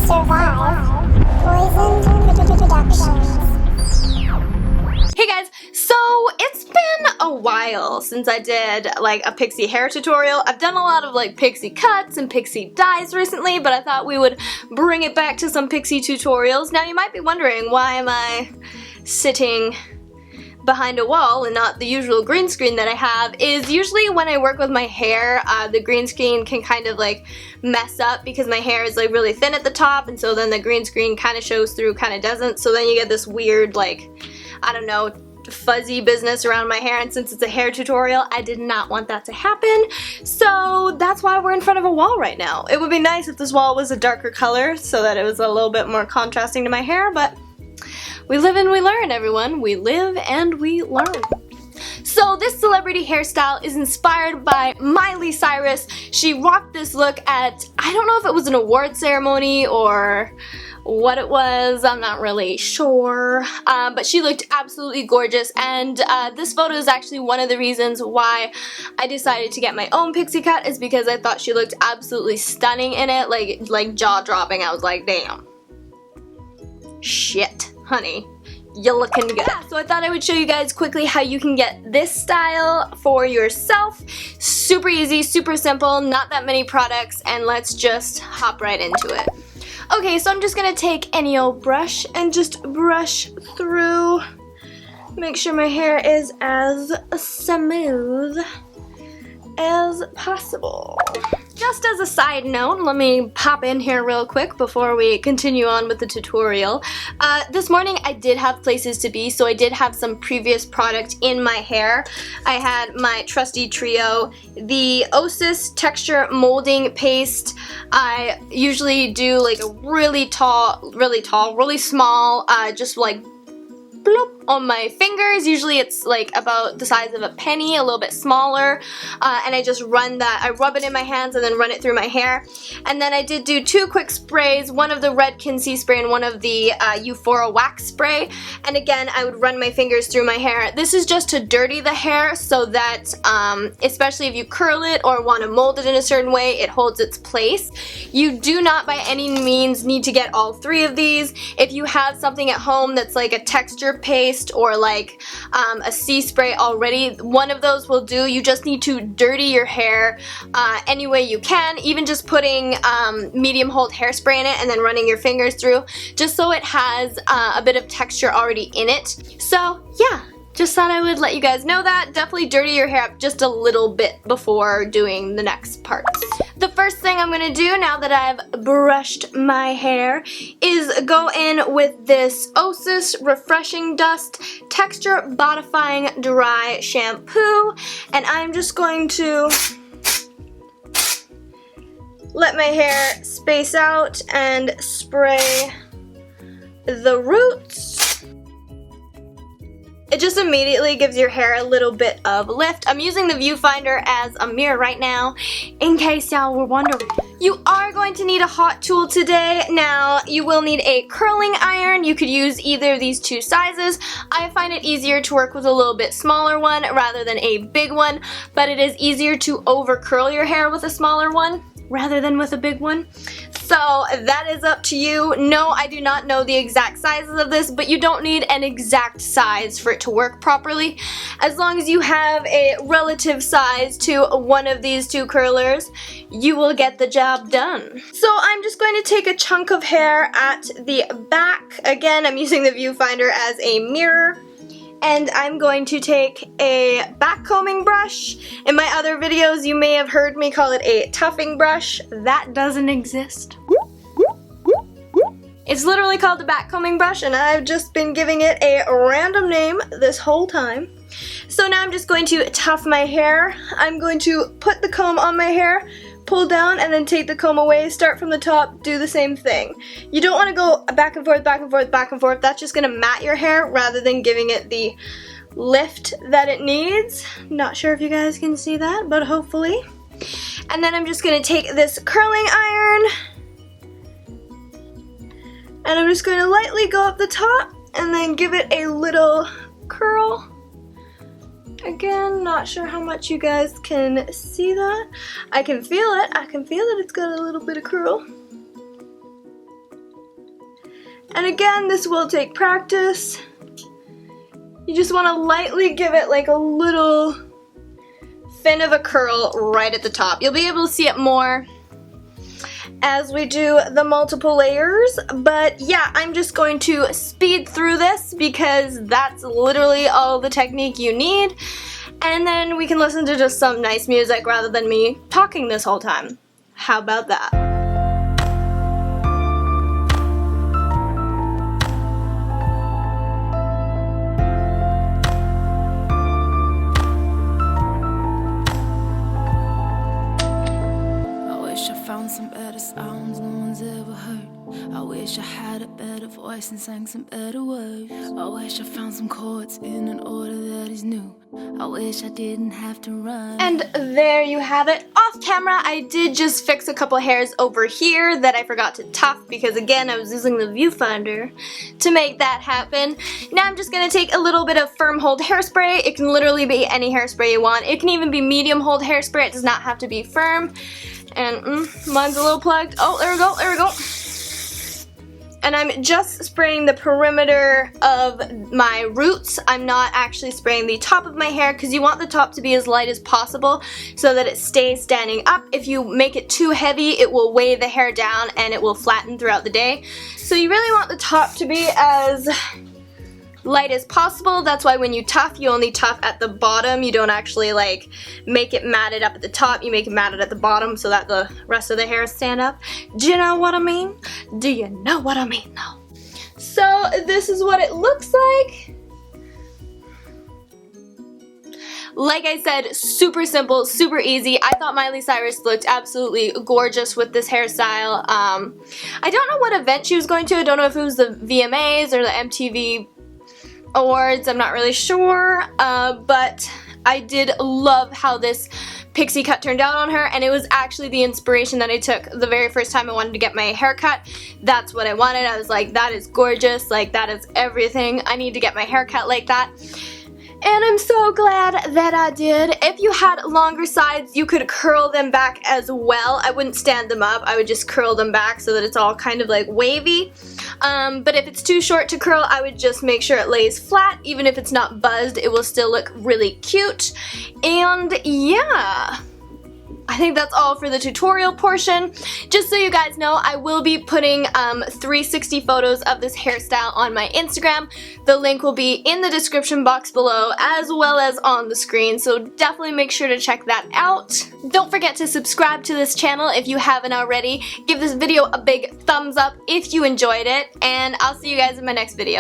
survive poisoned productions. Hey guys, so it's been a while since I did like a pixie hair tutorial. I've done a lot of like pixie cuts and pixie dyes recently, but I thought we would bring it back to some pixie tutorials. Now you might be wondering, why am I sitting behind a wall and not the usual green screen that I have? Is usually when I work with my hair, the green screen can kind of like mess up because my hair is like really thin at the top, and so then the green screen kind of shows through, kind of doesn't, so then you get this weird like, I don't know, fuzzy business around my hair, and since it's a hair tutorial, I did not want that to happen, so that's why we're in front of a wall right now. It would be nice if this wall was a darker color so that it was a little bit more contrasting to my hair, but we live and we learn, everyone. We live and we learn. So this celebrity hairstyle is inspired by Miley Cyrus. She rocked this look at, I don't know if it was an award ceremony or what it was, I'm not really sure, but she looked absolutely gorgeous, and this photo is actually one of the reasons why I decided to get my own pixie cut, is because I thought she looked absolutely stunning in it, like jaw-dropping. I was like, damn. Shit, honey. You're looking good. Yeah, so I thought I would show you guys quickly how you can get this style for yourself. Super easy, super simple, not that many products, and let's just hop right into it. Okay, so I'm just gonna take any old brush and just brush through. Make sure my hair is as smooth as possible. Just as a side note, let me pop in here real quick before we continue on with the tutorial. This morning I did have places to be, so I did have some previous product in my hair. I had my trusty trio, the Osis texture molding paste. I usually do like a really small, just like bloop on my fingers. Usually it's like about the size of a penny, a little bit smaller, and I just run that, I rub it in my hands and then run it through my hair. And then I did do two quick sprays, one of the Red Kinsey spray and one of the Euphora wax spray, and again I would run my fingers through my hair. This is just to dirty the hair so that especially if you curl it or want to mold it in a certain way, it holds its place. You do not by any means need to get all three of these. If you have something at home that's like a texture paste or like a sea spray already, one of those will do. You just need to dirty your hair any way you can, even just putting medium hold hairspray in it and then running your fingers through, just so it has a bit of texture already in it. So yeah, just thought I would let you guys know that. Definitely dirty your hair up just a little bit before doing the next parts. The first thing I'm going to do now that I've brushed my hair is go in with this Osis Refreshing Dust Texture Bodifying Dry Shampoo, and I'm just going to let my hair space out and spray the roots. It just immediately gives your hair a little bit of lift. I'm using the viewfinder as a mirror right now, in case y'all were wondering. You are going to need a hot tool today. Now, you will need a curling iron. You could use either of these two sizes. I find it easier to work with a little bit smaller one rather than a big one, but it is easier to over curl your hair with a smaller one rather than with a big one. So that is up to you. No, I do not know the exact sizes of this, but you don't need an exact size for it to work properly. As long as you have a relative size to one of these two curlers, you will get the job done. So I'm just going to take a chunk of hair at the back. Again, I'm using the viewfinder as a mirror. And I'm going to take a backcombing brush. In my other videos, you may have heard me call it a tuffing brush. That doesn't exist. It's literally called the backcombing brush, and I've just been giving it a random name this whole time. So now I'm just going to tuff my hair. I'm going to put the comb on my hair, pull down, and then take the comb away, start from the top, do the same thing. You don't want to go back and forth, back and forth, back and forth. That's just going to mat your hair rather than giving it the lift that it needs. Not sure if you guys can see that, but hopefully. And then I'm just going to take this curling iron, and I'm just going to lightly go up the top and then give it a little curl. Again, not sure how much you guys can see that. I can feel it. I can feel that it's got a little bit of curl. And again, this will take practice. You just want to lightly give it like a little fin of a curl right at the top. You'll be able to see it more as we do the multiple layers, but yeah, I'm just going to speed through this because that's literally all the technique you need, and then we can listen to just some nice music rather than me talking this whole time. How about that? Some better sounds no one's ever heard. I wish I had a better voice and sang some better words. I wish I found some chords in an order that is new. I wish I didn't have to run. And there you have it. Off camera, I did just fix a couple hairs over here that I forgot to tuff because again, I was using the viewfinder to make that happen. Now I'm just gonna take a little bit of firm hold hairspray. It can literally be any hairspray you want. It can even be medium hold hairspray. It does not have to be firm. And mine's a little plugged. Oh, there we go, there we go. And I'm just spraying the perimeter of my roots. I'm not actually spraying the top of my hair because you want the top to be as light as possible so that it stays standing up. If you make it too heavy, it will weigh the hair down and it will flatten throughout the day. So you really want the top to be as light as possible. That's why when you tuff, you only tuff at the bottom. You don't actually like make it matted up at the top. You make it matted at the bottom so that the rest of the hairs stand up. Do you know what I mean? Do you know what I mean though? So this is what it looks like. Like I said, super simple, super easy. I thought Miley Cyrus looked absolutely gorgeous with this hairstyle. I don't know what event she was going to. I don't know if it was the VMAs or the MTV Awards, I'm not really sure, but I did love how this pixie cut turned out on her, and it was actually the inspiration that I took the very first time I wanted to get my hair cut. That's what I wanted. I was like, that is gorgeous, like that is everything. I need to get my hair cut like that. And I'm so glad that I did. If you had longer sides, you could curl them back as well. I wouldn't stand them up. I would just curl them back so that it's all kind of like wavy. But if it's too short to curl, I would just make sure it lays flat. Even if it's not buzzed, it will still look really cute. And yeah, I think that's all for the tutorial portion. Just so you guys know, I will be putting 360 photos of this hairstyle on my Instagram. The link will be in the description box below as well as on the screen, so definitely make sure to check that out. Don't forget to subscribe to this channel if you haven't already. Give this video a big thumbs up if you enjoyed it, and I'll see you guys in my next video.